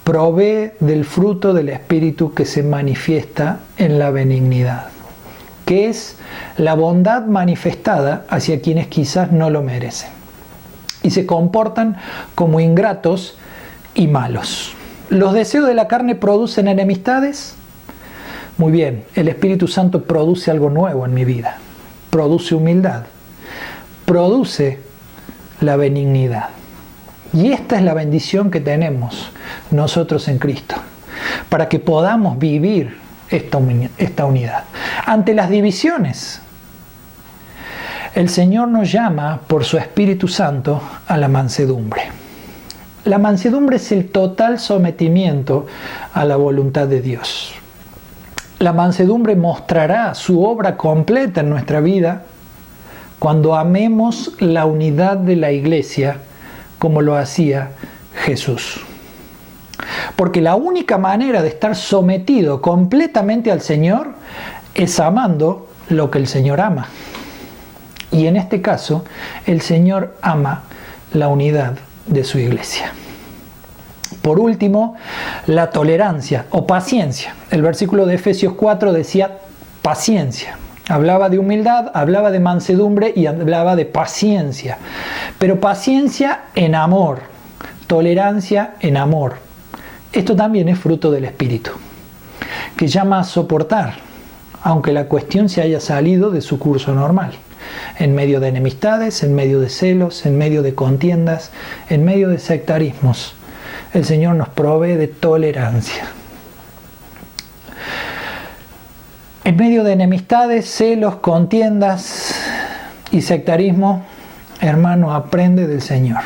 provee del fruto del Espíritu que se manifiesta en la benignidad, que es la bondad manifestada hacia quienes quizás no lo merecen y se comportan como ingratos y malos. ¿Los deseos de la carne producen enemistades? Muy bien, el Espíritu Santo produce algo nuevo en mi vida, produce humildad, produce la benignidad. Y esta es la bendición que tenemos nosotros en Cristo, para que podamos vivir esta unidad. Ante las divisiones, el Señor nos llama por su Espíritu Santo a la mansedumbre. La mansedumbre es el total sometimiento a la voluntad de Dios. La mansedumbre mostrará su obra completa en nuestra vida cuando amemos la unidad de la iglesia como lo hacía Jesús. Porque la única manera de estar sometido completamente al Señor es amando lo que el Señor ama. Y en este caso, el Señor ama la unidad de su iglesia. Por último, la tolerancia o paciencia. El versículo de Efesios 4 decía paciencia. Hablaba de humildad, hablaba de mansedumbre y hablaba de paciencia. Pero paciencia en amor, tolerancia en amor. Esto también es fruto del Espíritu, que llama a soportar, aunque la cuestión se haya salido de su curso normal. En medio de enemistades, en medio de celos, en medio de contiendas, en medio de sectarismos, el Señor nos provee de tolerancia. En medio de enemistades, celos, contiendas y sectarismo, hermano, aprende del Señor.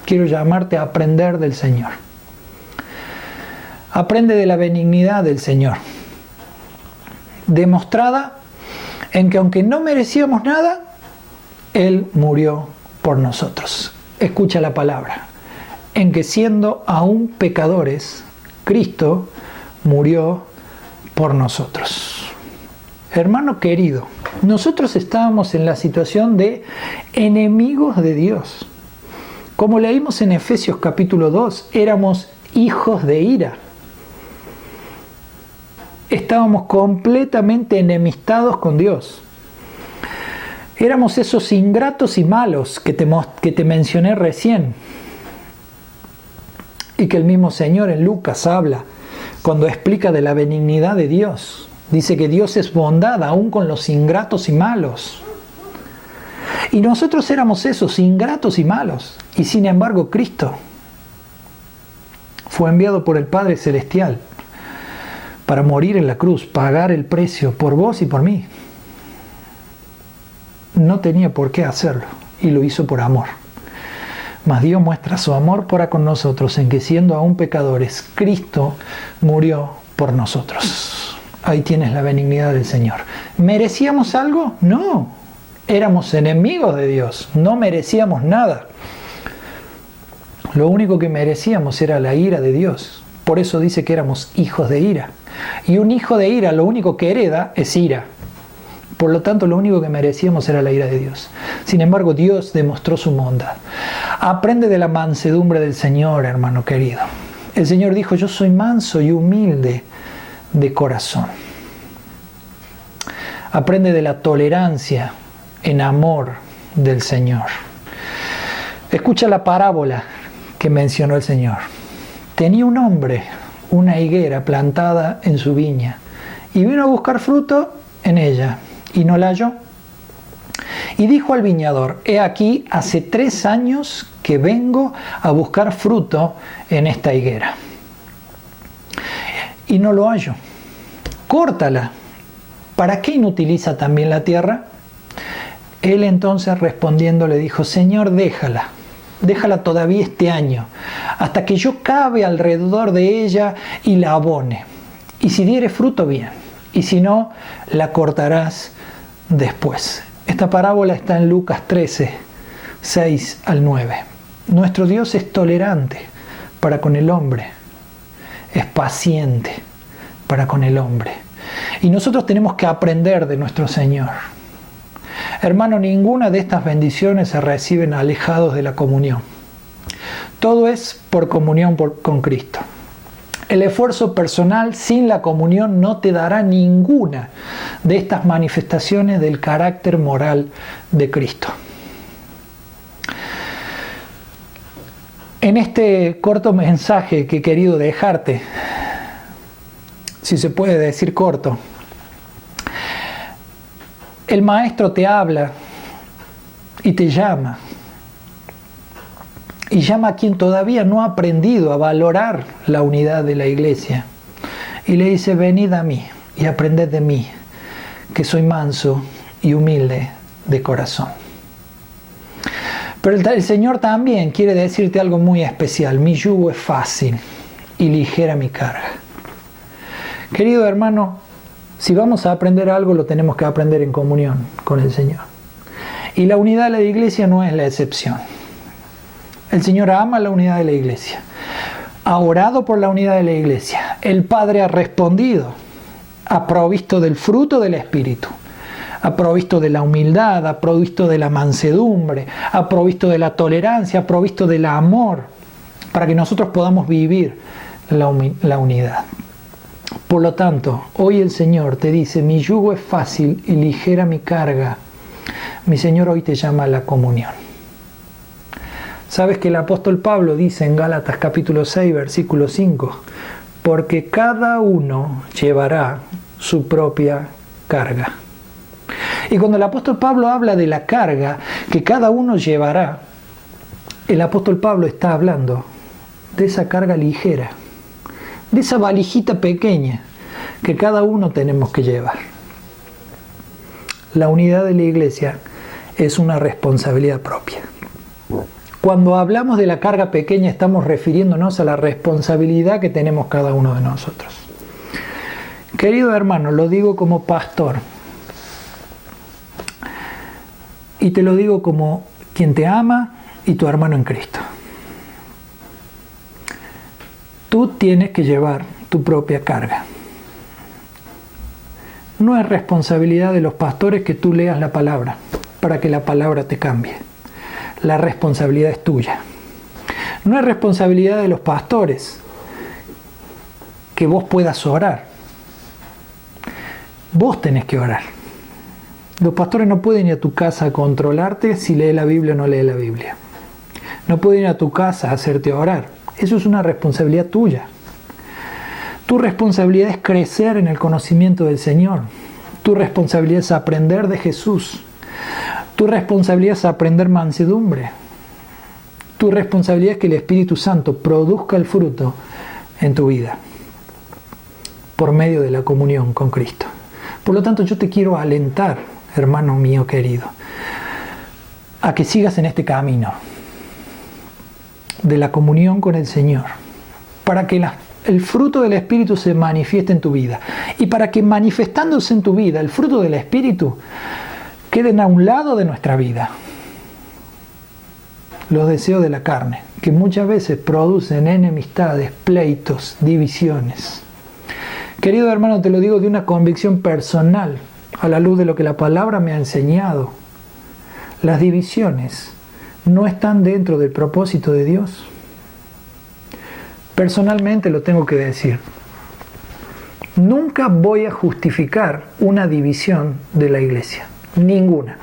Quiero llamarte a aprender del Señor. Aprende de la benignidad del Señor, demostrada en que aunque no merecíamos nada, Él murió por nosotros. Escucha la palabra. En que siendo aún pecadores, Cristo murió por nosotros. Hermano querido, nosotros estábamos en la situación de enemigos de Dios. Como leímos en Efesios capítulo 2, éramos hijos de ira. Estábamos completamente enemistados con Dios. Éramos esos ingratos y malos que te mencioné recién. Y que el mismo Señor en Lucas habla cuando explica de la benignidad de Dios. Dice que Dios es bondad aún con los ingratos y malos. Y nosotros éramos esos ingratos y malos. Y sin embargo Cristo fue enviado por el Padre Celestial para morir en la cruz, pagar el precio por vos y por mí. No tenía por qué hacerlo y lo hizo por amor. Mas Dios muestra su amor para con nosotros en que siendo aún pecadores, Cristo murió por nosotros. Ahí tienes la benignidad del Señor. ¿Merecíamos algo? No. Éramos enemigos de Dios. No merecíamos nada. Lo único que merecíamos era la ira de Dios, Por eso dice que éramos hijos de ira. Y un hijo de ira lo único que hereda es ira. Por lo tanto, lo único que merecíamos era la ira de Dios. Sin embargo, Dios demostró su bondad. Aprende de la mansedumbre del Señor, hermano querido. El Señor dijo, yo soy manso y humilde de corazón. Aprende de la tolerancia en amor del Señor. Escucha la parábola que mencionó el Señor. Tenía un hombre una higuera plantada en su viña y vino a buscar fruto en ella y no la halló. Y dijo al viñador, he aquí, hace 3 años que vengo a buscar fruto en esta higuera y no lo hallo. Córtala. ¿Para qué inutiliza también la tierra? Él entonces respondiendo le dijo, Señor, déjala todavía este año, hasta que yo cabe alrededor de ella y la abone. Y si diere fruto, bien, y si no, la cortarás después. Esta parábola está en Lucas 13, 6 al 9. Nuestro Dios es tolerante para con el hombre, es paciente para con el hombre. Y nosotros tenemos que aprender de nuestro Señor. Hermano, ninguna de estas bendiciones se reciben alejados de la comunión. Todo es por comunión con Cristo. El esfuerzo personal sin la comunión no te dará ninguna de estas manifestaciones del carácter moral de Cristo. En este corto mensaje que he querido dejarte, si se puede decir corto, el maestro te habla y te llama. Y llama a quien todavía no ha aprendido a valorar la unidad de la iglesia. Y le dice, venid a mí y aprended de mí, que soy manso y humilde de corazón. Pero el Señor también quiere decirte algo muy especial. Mi yugo es fácil y ligera mi carga. Querido hermano, si vamos a aprender algo, lo tenemos que aprender en comunión con el Señor. Y la unidad de la iglesia no es la excepción. El Señor ama la unidad de la iglesia. Ha orado por la unidad de la iglesia. El Padre ha respondido. Ha provisto del fruto del Espíritu. Ha provisto de la humildad, ha provisto de la mansedumbre, ha provisto de la tolerancia, ha provisto del amor, para que nosotros podamos vivir la unidad. Por lo tanto, hoy el Señor te dice, mi yugo es fácil y ligera mi carga. Mi Señor hoy te llama a la comunión. ¿Sabes que el apóstol Pablo dice en Gálatas capítulo 6, versículo 5? Porque cada uno llevará su propia carga. Y cuando el apóstol Pablo habla de la carga que cada uno llevará, el apóstol Pablo está hablando de esa carga ligera, de esa valijita pequeña que cada uno tenemos que llevar. La unidad de la iglesia es una responsabilidad propia. Cuando hablamos de la carga pequeña estamos refiriéndonos a la responsabilidad que tenemos cada uno de nosotros. Querido hermano, lo digo como pastor y te lo digo como quien te ama y tu hermano en Cristo. Tú tienes que llevar tu propia carga. No es responsabilidad de los pastores que tú leas la palabra para que la palabra te cambie. La responsabilidad es tuya. No es responsabilidad de los pastores que vos puedas orar. Vos tenés que orar. Los pastores no pueden ir a tu casa a controlarte si lee la Biblia o no lee la Biblia. No pueden ir a tu casa a hacerte orar. Eso es una responsabilidad tuya. Tu responsabilidad es crecer en el conocimiento del Señor. Tu responsabilidad es aprender de Jesús. Tu responsabilidad es aprender mansedumbre. Tu responsabilidad es que el Espíritu Santo produzca el fruto en tu vida por medio de la comunión con Cristo. Por lo tanto, yo te quiero alentar, hermano mío querido, a que sigas en este camino de la comunión con el Señor, para que el fruto del Espíritu se manifieste en tu vida y para que manifestándose en tu vida el fruto del Espíritu queden a un lado de nuestra vida los deseos de la carne, que muchas veces producen enemistades, pleitos, divisiones. Querido hermano, te lo digo de una convicción personal, a la luz de lo que la palabra me ha enseñado. Las divisiones no están dentro del propósito de Dios. Personalmente lo tengo que decir. Nunca voy a justificar una división de la iglesia, ninguna,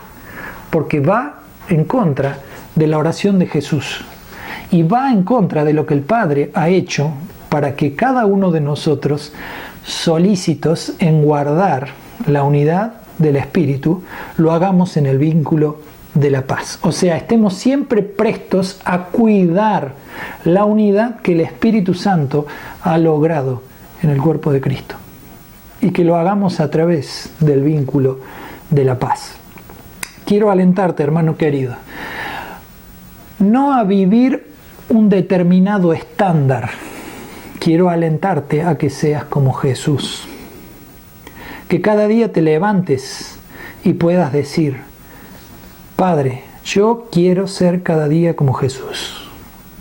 porque va en contra de la oración de Jesús y va en contra de lo que el Padre ha hecho para que cada uno de nosotros, solícitos en guardar la unidad del Espíritu, lo hagamos en el vínculo de la paz. O sea, estemos siempre prestos a cuidar la unidad que el Espíritu Santo ha logrado en el cuerpo de Cristo, y que lo hagamos a través del vínculo de la paz. Quiero alentarte, hermano querido, no a vivir un determinado estándar. Quiero alentarte a que seas como Jesús. Que cada día te levantes y puedas decir: Padre, yo quiero ser cada día como Jesús.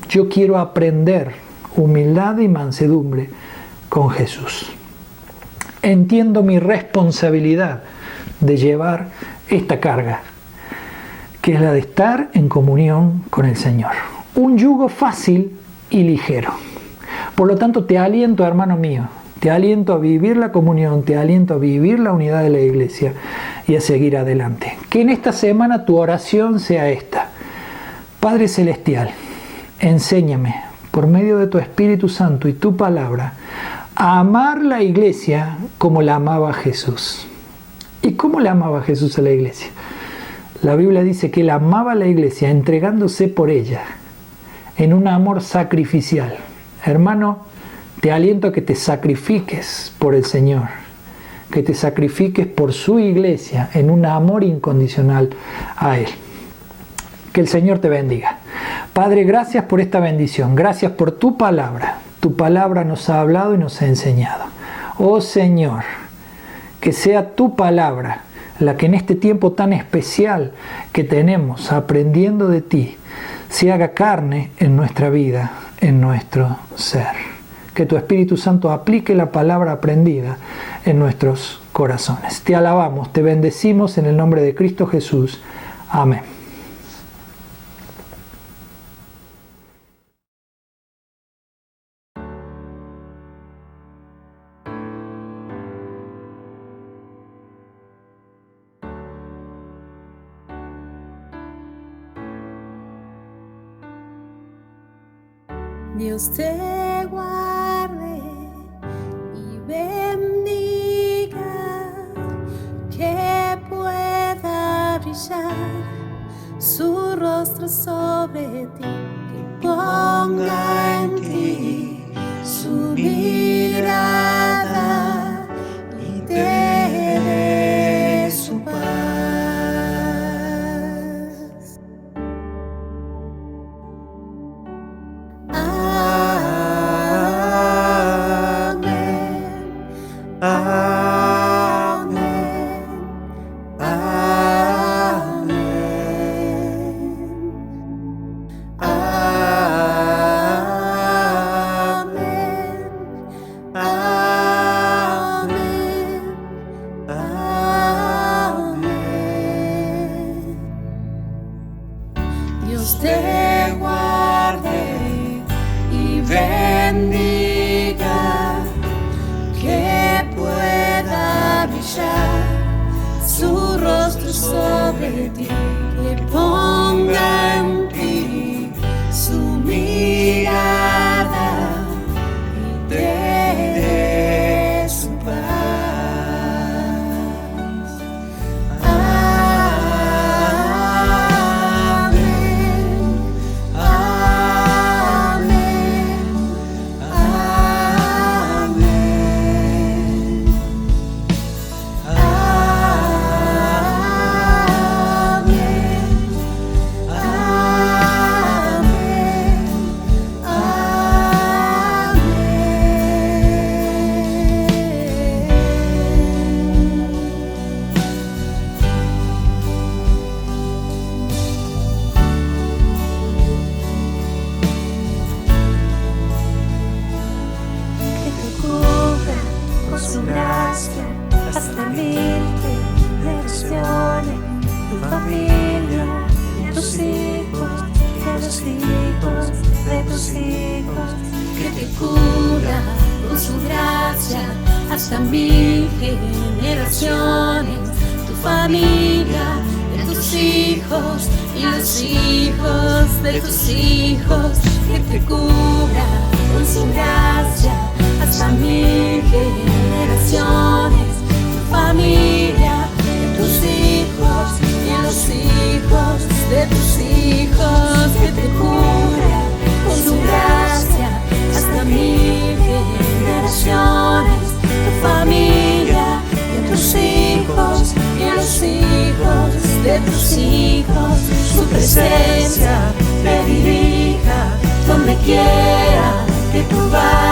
Yo quiero aprender humildad y mansedumbre con Jesús. Entiendo mi responsabilidad de llevar esta carga, que es la de estar en comunión con el Señor. Un yugo fácil y ligero. Por lo tanto, te aliento, hermano mío, te aliento a vivir la comunión, te aliento a vivir la unidad de la iglesia y a seguir adelante. Que en esta semana tu oración sea esta: Padre Celestial, enséñame, por medio de tu Espíritu Santo y tu palabra, a amar la iglesia como la amaba Jesús. ¿Y cómo la amaba Jesús a la iglesia? La Biblia dice que él amaba a la iglesia entregándose por ella en un amor sacrificial. Hermano, te aliento a que te sacrifiques por el Señor, que te sacrifiques por su iglesia en un amor incondicional a Él. Que el Señor te bendiga. Padre, gracias por esta bendición, gracias por tu palabra. Tu palabra nos ha hablado y nos ha enseñado. Oh Señor, que sea tu palabra la que en este tiempo tan especial que tenemos aprendiendo de ti, se haga carne en nuestra vida, en nuestro ser. Que tu Espíritu Santo aplique la palabra aprendida en nuestros corazones. Te alabamos, te bendecimos en el nombre de Cristo Jesús. Amén. Dios te guarde y bendiga, que pueda brillar su rostro sobre ti, que ponga en ti su mirada y te dé su paz. Dios te guarde y bendiga, que pueda brillar su rostro sobre ti, que ponga en ti su mirada y te dé su paz. mil generaciones, tu familia, de tus hijos, de los hijos, de tus hijos, que te cubra con su gracia hasta 1000 generaciones, tu familia, de tus hijos y los hijos de tus hijos, que te cubra con su gracia hasta 1000 generaciones, tu familia, de tus hijos y los hijos de tus hijos, que te cubra con su gracia hasta 1000 generaciones, tu familia, de tus hijos y los hijos de tus hijos, su presencia te dirija donde quiera que tú vayas.